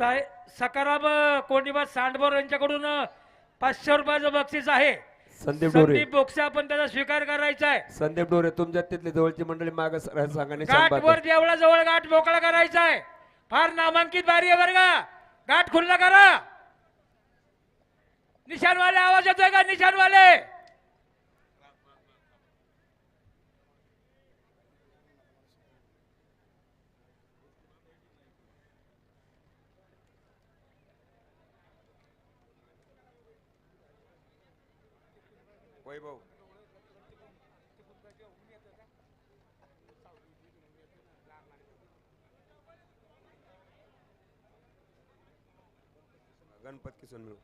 सकाराम कोंडीबा सांडभोर यांच्याकडून 500 रुपयाचं बक्षीस आहे. संदीप डोरे संदीप बोक्से आपण त्याचा स्वीकार करायचा आहे. संदीप डोरे तुमच्या तिथली जवळची मंडळी माग सांगा गाठ वर देवळा जवळ गाठ मोकळा करायचा आहे. फार नामांकित बारी आहे बरं का. गाठ खुल्ला करा. निशाणवाले आवाज येतोय का निशाणवाले? वैभव गणपत किसन मिळू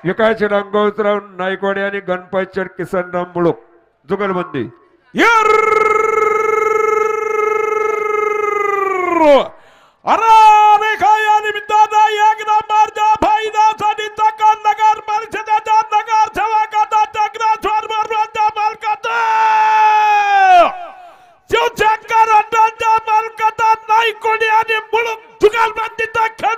विकास रंगोत्सव नाईकवाडे आणि गणपत किसनराम मुळूक जुगलबंदी नाईकवाडे आणि मुळूक जुगलबंदीचा खेळ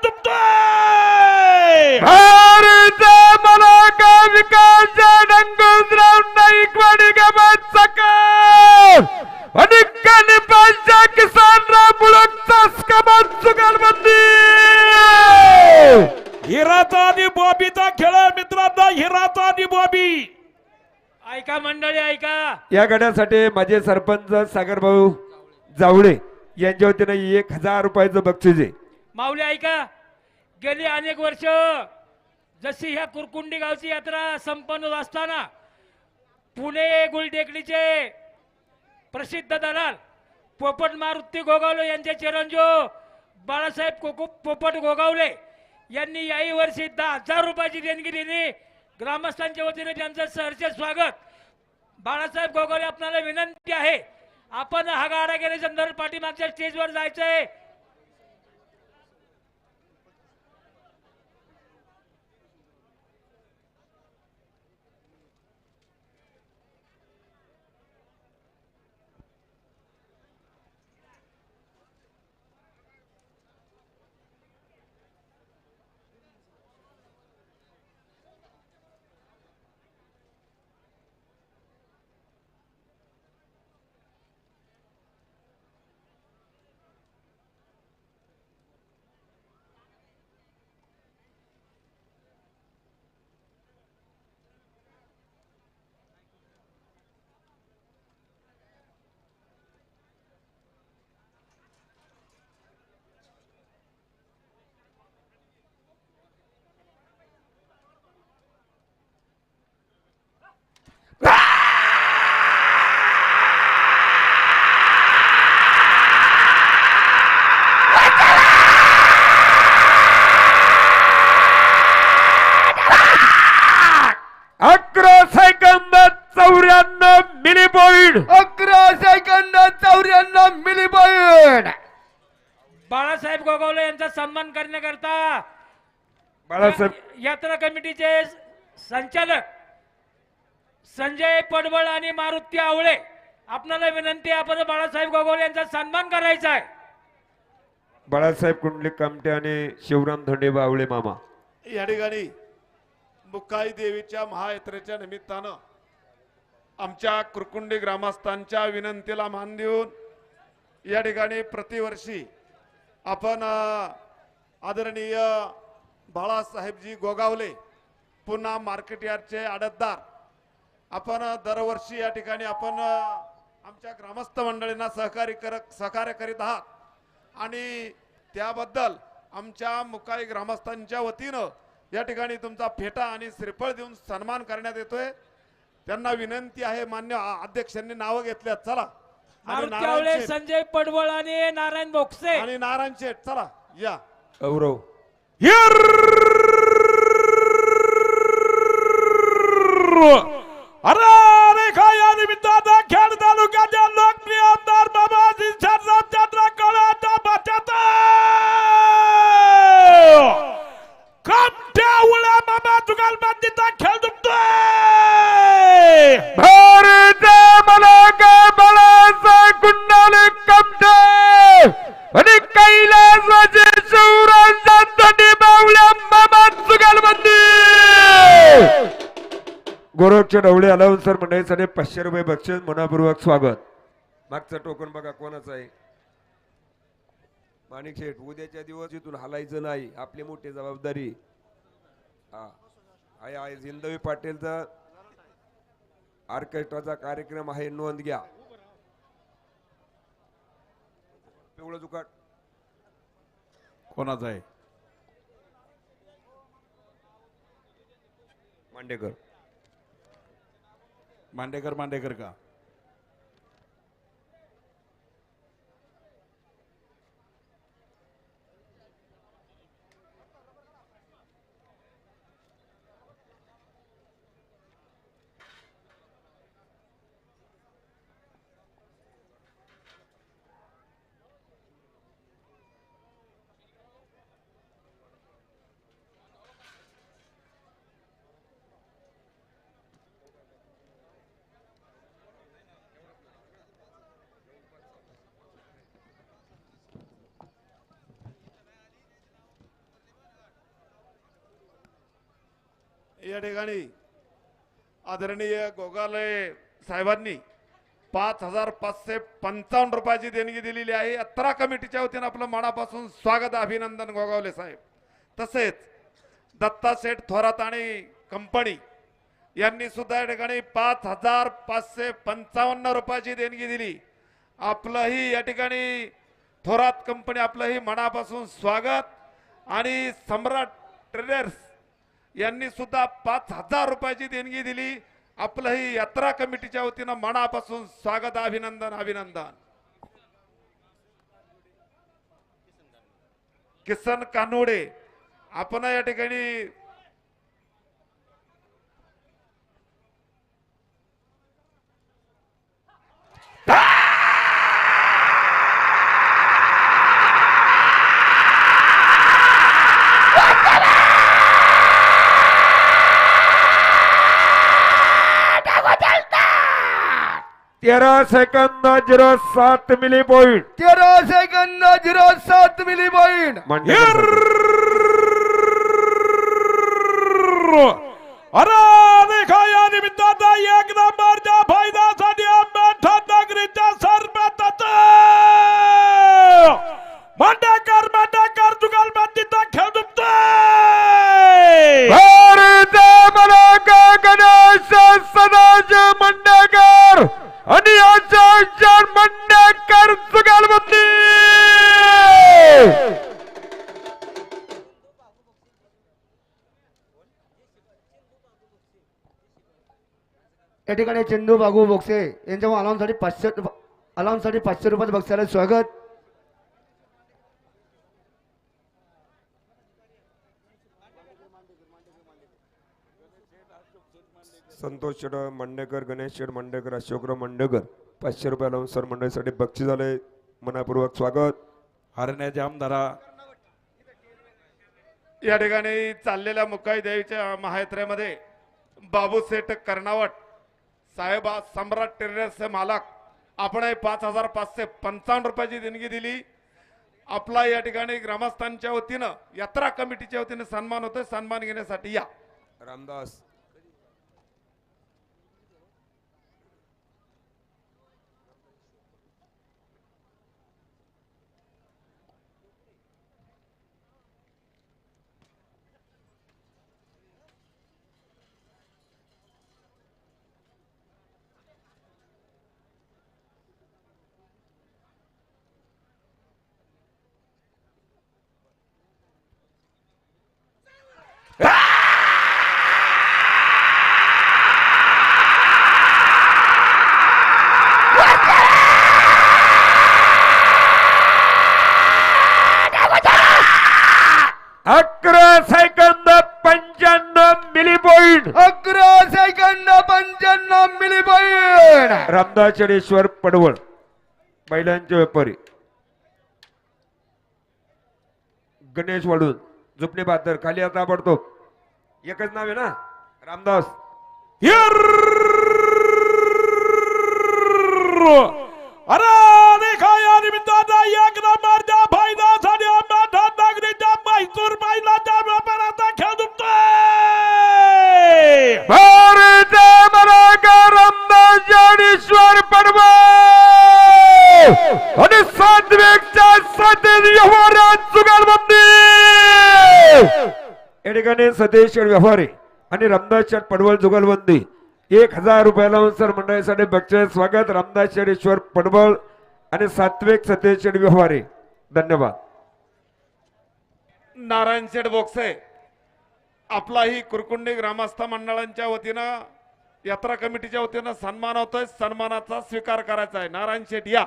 हिराचा आणि बॉबीचा खेळ मित्रांनो. हिराचा आणि बॉबी ऐका मंडळी ऐका. या गड्यासाठी माझे सरपंच सागर भाऊ जावळे यांच्या वतीने 1000 रुपयाचं बक्षीस आहे. माऊली ऐका. गेली अनेक वर्ष जशी ह्या कुरकुंडी गावची यात्रा संपन्न होत असताना पुणे गुलटेकडीचे प्रसिद्ध दलाल पोपट मारुती गोगावले यांचे चिरंजीव बाळासाहेब पोपट गोगावले यांनी याही वर्षी 10,000 रुपयाची देणगी दिली. ग्रामस्थांच्या वतीने त्यांचं सहर्ष स्वागत. बाळासाहेब गोगावले आपल्याला विनंती आहे आपण हा गाडा घेण्याच्या नंतर पाठीमागच्या स्टेजवर जायचंय. मिली पॉइंट 11 सेकंद 94 मिली पॉइंट. बाळासाहेब गोगावले यांचा सन्मान करण्याकरता बाळासाहेब यात्रा कमिटीचे संचालक संजय पडवळ आणि मारुती आवळे आपल्याला विनंती आहे आपण बाळासाहेब गोगावले यांचा सन्मान करायचा आहे. बाळासाहेब कुंडलिक कामटे आणि शिवराम धोंडे बावळे मामा या ठिकाणी मुक्काई देवीच्या महायात्रेच्या निमित्तानं आमच्या कुरकुंडी ग्रामस्थांच्या विनंतीला मान देऊन या ठिकाणी प्रतिवर्षी आपण आदरणीय बाळासाहेबजी गोगावले पुन्हा मार्केट यार्डचे आडतदार आपण दरवर्षी या ठिकाणी आपण आमच्या ग्रामस्थ मंडळींना सहकार्य करीत आहात आणि त्याबद्दल आमच्या मुक्काई ग्रामस्थांच्या वतीनं या ठिकाणी तुमचा फेटा आणि श्रीफळ देऊन सन्मान करण्यात येतोय. त्यांना विनंती आहे मान्य अध्यक्षांनी नाव घेतल्यात चला संजय पडवळ आणि नारायण बोक्से आणि नारायण शेठ चला या गौरव अरे रेखा या निमित्तानं खेड तालुक्याच्या लोकप्रिय आमदार बाबाजी शरदाब चंद्र कळाचा बचत कमट्या उड्या मामा जुगाल बांधीचा खेळ दुखतोय भारत मलाका बळाचा कुंडल कमटे आणि कैलासवाचे शिवराजांसाठी बावल्या मामा जुगलबंदी गोरखच्या ढवळे अलाउन्सर मंडळीसाठी 500 रुपये बक्षीस मनपूर्वक स्वागत. मागचं टोकन बघा कोणाचं आहे. माणिक शेठ उद्याच्या दिवस इथून हलायचं नाही, आपली मोठी जबाबदारी. हा आहे जिंदवी पाटीलचा ऑर्केस्ट्राचा कार्यक्रम आहे, नोंद घ्या. पिवळं दुकाट कोणाचा आहे? मांडेकर. मांडेकर का? या ठिकाणी आदरणीय गोगाले साहेबांनी 5,555 रुपयाची देणगी दिलेली आहे. यात्रा कमिटीच्या वतीने आपलं मनापासून स्वागत, अभिनंदन गोगावले साहेब. तसेच दत्ता शेठ थोरात आणि कंपनी यांनी सुद्धा या ठिकाणी 5,555 रुपयाची देणगी दिली. आपलंही या ठिकाणी थोरात कंपनी आपलंही मनापासून स्वागत. आणि सम्राट ट्रेडर्स यांनी सुद्धा 5,000 रुपयाची देणगी दिली. आपलंही यात्रा कमिटीच्या वतीनं मनापासून स्वागत, अभिनंदन. किसन कानोडे आपण या ठिकाणी तेरा सेकंद 07 मिली पॉइंट. 13 सेकंद 07 मिली पॉइंट. अरे रेखा या निमित्तानं एक नंबरच्या फायद्यासाठी आंबेठा नगरीच्या सरबतात मांडेकर जुगाल बांधीचा खेळ दुखतोय. भारत मलाका गणेश सदाशिव मंडेकर आणि आचार्य मंडेकर जुगालबंदी. या ठिकाणी चंदू बागू बोक्से यांच्या अलाउन्ससाठी 500 रुपयाचं बक्षाला स्वागत. संतोष शेठ मंडेकर, गणेश शेठ मंडेकर, अशोकराव मंडेकर 500 रुपये अलाउन्सर मंडळीसाठी बक्षीस झाले, मनापूर्वक स्वागत. हरण्याच्या आमदारा या ठिकाणी चाललेल्या मुक्काई देवीच्या महायात्रेमध्ये बाबू सेठ कर्नावट साहेब सम्राट ट्रेडर्सचे मालक आपणही 5,555 रुपयाची देणगी दिली. आपला या ठिकाणी ग्रामस्थांच्या वतीनं यात्रा कमिटीच्या वतीने सन्मान होतोय. सन्मान घेण्यासाठी या. Ramdas 11 second 95 milli point 11 second 95 milli point. Ramdas Chadeshwar Padwal बैलांचे व्यापारी. गणेश वाडून झुपणे बहादर खाली आता पडतो. एकच नाव आहे ना रामदास. अरे देखा या निमित्तानं एक नंबरच्या फायद्यासाठी आंबा नगरीच्या मैसूर बैलाच्या व्यापाराचा खेळ दुखतोय. भारत मराठा रामदास चडेश्वर पडवळ आणि सात्विकच्या सतेज व्यवहारात जुगारबंदी. या ठिकाणी सतेज व्यवहारे आणि रामदास चड पडवळ जुगारबंदी. 1000 रुपयाला सर मंडळीसाठी बक्षीस. स्वागत रामदास चडेश्वर पडवळ आणि सात्विक सतेज व्यवहारे. धन्यवाद. नारायण शेठ बोक्से आपलाही कुरकुंडी ग्रामस्थ मंडळांच्या वतीनं यात्रा कमिटीच्या वतीनं सन्मान होतोय. सन्मानाचा स्वीकार करायचा आहे. नारायण शेठ या.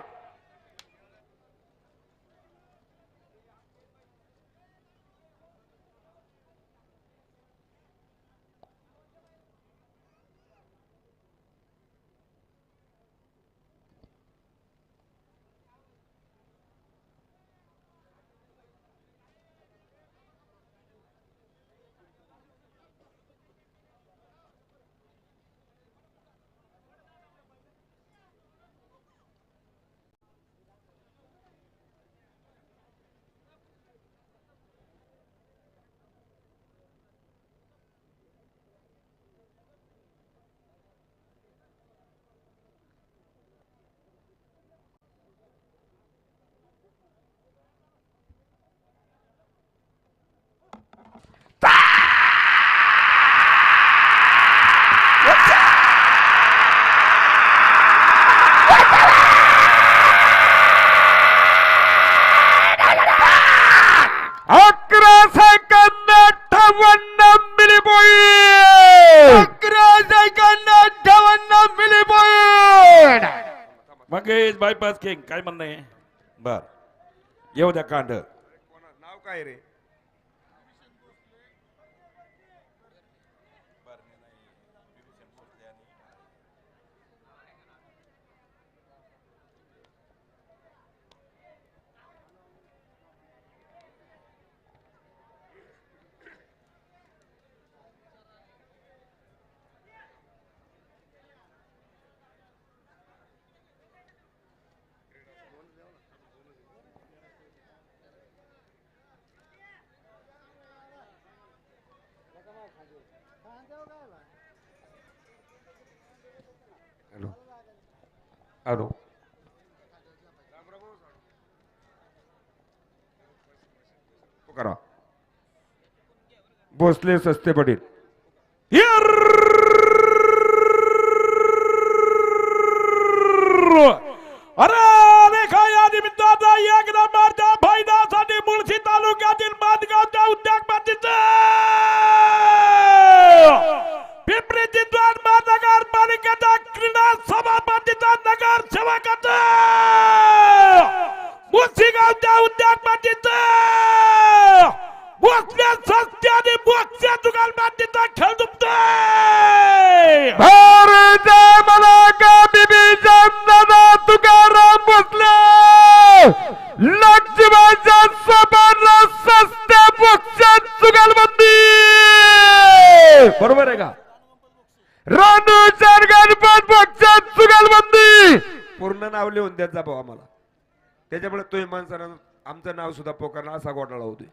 मंगेश बायपास किंग काय म्हणणं आहे. बर येऊ द्या कांड. नाव काय रे. हॅलो हॅलो करा. भोसले सस्ते पडेल. अरे देखा या निमित्तानं एक नंबरच्या फायद्यासाठी मुळशी तालुक्यातील मादगावच्या उद्योगपतीचं पिंपरी चिंचवड महानगर पालिकेच्या क्रीडा सभापतीचा नगर सेवकाचं मुळशी गावच्या उद्योगपतीचं भोसले सस्ते आणि भोसले जुगारबाजीचा खेळ दुखतोय. भारत मराठा बिबी दादा तुकाराम भोसले लक्ष्मणच्या सोबतला सस्ते बक्षीस जुगारबंदी. बरोबर आहे का. रानूच्या गणपत बक्षीस जुगारबंदी. पूर्ण नाव लिहून देत जा भाऊ आम्हाला. त्याच्यामुळे तुम्ही माणसानं आमचं नाव सुद्धा पोकारणं असा घोटाळा होतोय.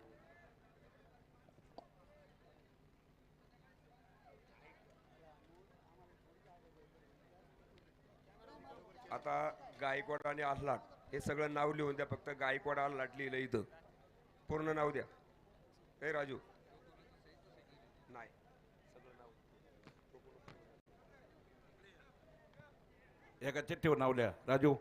आता गायकवाड आणि आल्हाट हे सगळं नाव लिहून द्या. फक्त गायकवाड आल्हाट लिहिलं इथं. पूर्ण नाव द्या. हे राजू नाही एका चिठ्ठीवर नाव लिहा राजू.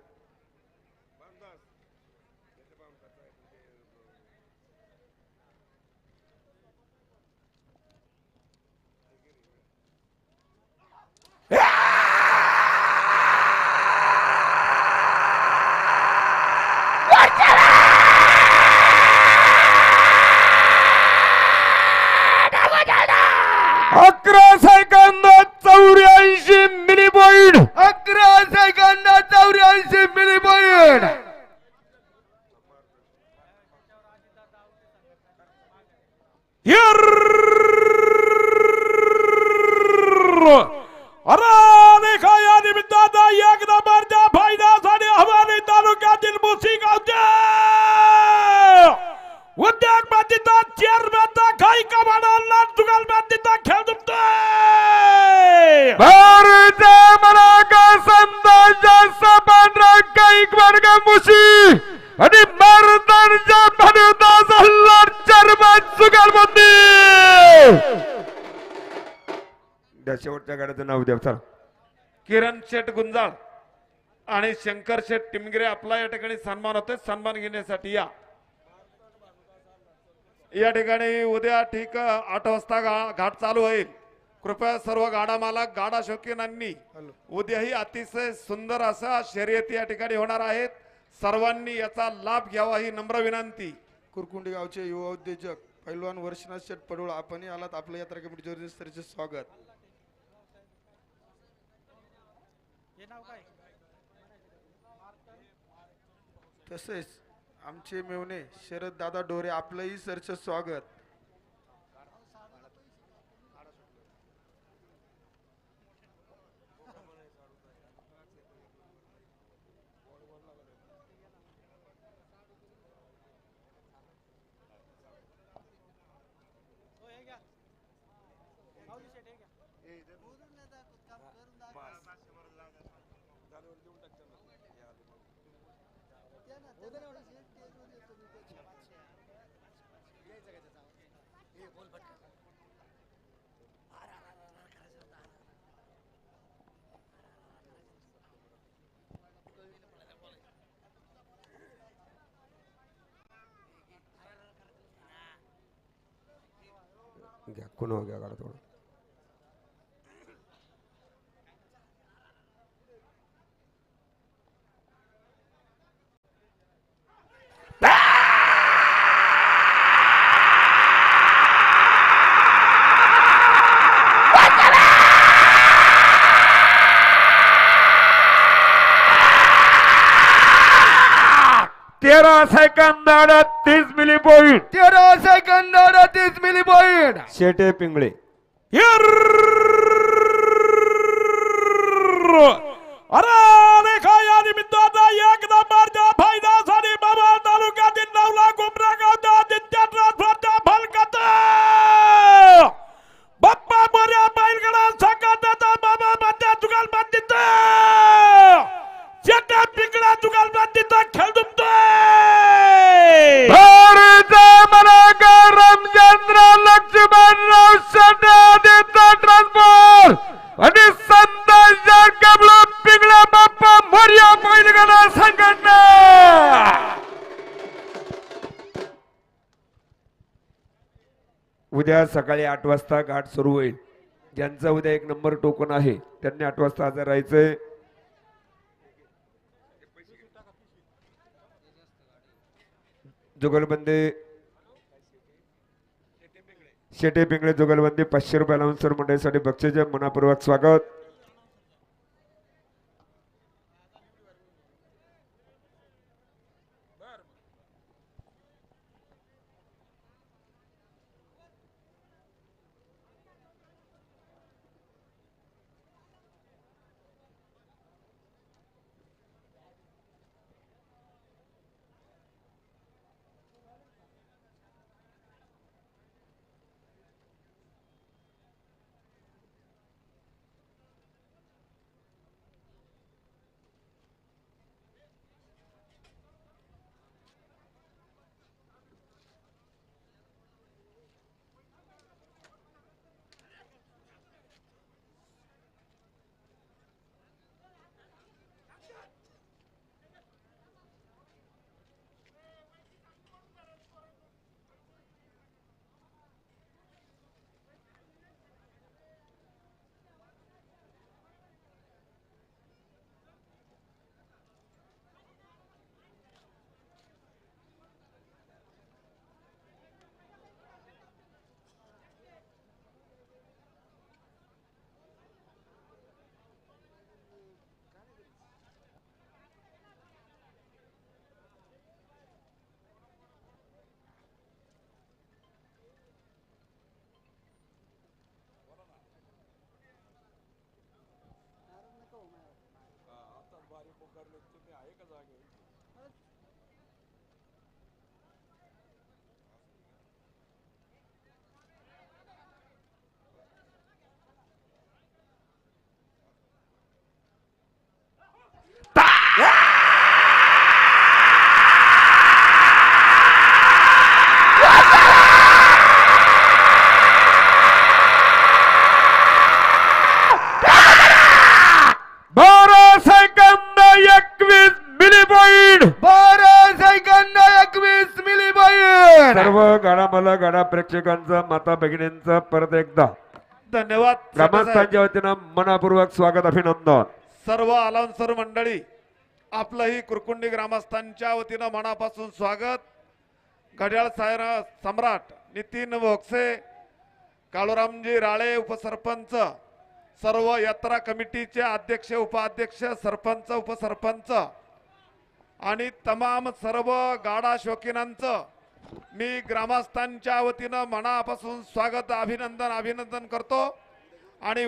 अरे देखा या निमित्तानं एक नंबरच्या फायद्यासाठी हवानी तालुक्यातील मुसी गावचे उद्योग मातीचा चेअरमॅनचा काही कमाडाला जुगाल मातीचा खेळ दुखतोय. भारतीय मनाका संतांच्या सपान काही वर्ग मुशी आणि भारताच्या भारताचा हल्ला चर्मन जुगालबंदी. त्या शेवटच्या गाड्याचं नाव द्या चला. किरण शेठ गुंजाळ आणि शंकर शेठ टिमगिरे आपला या ठिकाणी सन्मान होतोय. सन्मान घेण्यासाठी या ठिकाणी उद्या ठीक 8 वाजता घाट चालू होईल. कृपया सर्व गाडा मालक गाडा शौकीनांनी उद्याही अतिशय सुंदर असा शर्यती या ठिकाणी होणार आहेत. सर्वांनी याचा लाभ घ्यावा ही नम्र विनंती. कुरकुंडी गावचे युवा उद्योजक पैलवान वर्षनाथ शेठ पडोळ आपण आलात आपल्या यात्रा कमिटी जोरदार स्वागत. तसेच आमचे मेवणे शरद दादा डोरे आपलंही सरच स्वागत. घ्या कोण घ्या गाडा थोडं. तेरा सेकंद 30 मिली पॉइंट. 13 सेकंद 30 मिली पॉइंट. शेटे पिंगळे अरे देखा या निमित्तानं एक नंबरच्या फायद्यासाठी बाबा तालुक्यातील 9 लाख उमरा गावच्या आदित्य ट्रान्सफरच्या फलकात बाप्पा मोर्या बैलगडा संघटनेचा बाबा मध्ये जुगाल बांधित शेट्या पिंगळा जुगाल बांधित खेळ दुखतोय. भारतीय मनाका रामचंद्र लक्ष्मणराव शेटे आदित्य ट्रान्सफर आणि संतांच्या कबला पिंगळा बाप्पा मोर्या बैलगाडा संघटना. उद्या सकाळी 8 वाजता घाट सुरू होईल. ज्यांचा उद्या 1 नंबर टोकन आहे त्यांनी 8 वाजता हजर राहायचंय. जुगलबंदी शेटे पिंगळे जुगलबंदी 500 रुपये अलाउन्सर मंडळीसाठी बक्षीस मनापूर्वक स्वागत. गाडा मला गाडा प्रेक्षकांचं माता भगिनींचं परत एकदा धन्यवाद साहेब. ग्रामस्थांच्या वतीनं मनापूर्वक स्वागत अभिनंदन. सर्व अलाउन्सर मंडळी आपलंही कुरकुंडी ग्रामस्थांच्या वतीनं मनापासून स्वागत. घड्याळ सम्राट नितीन भोगसे, काळूरामजी राळे उपसरपंच, सर्व यात्रा कमिटीचे अध्यक्ष उपाध्यक्ष सरपंच उपसरपंच आणि तमाम सर्व गाडा शौकीनांचं मी ग्रामस्थांच्या वतीनं मनापासून स्वागत अभिनंदन करतो आणि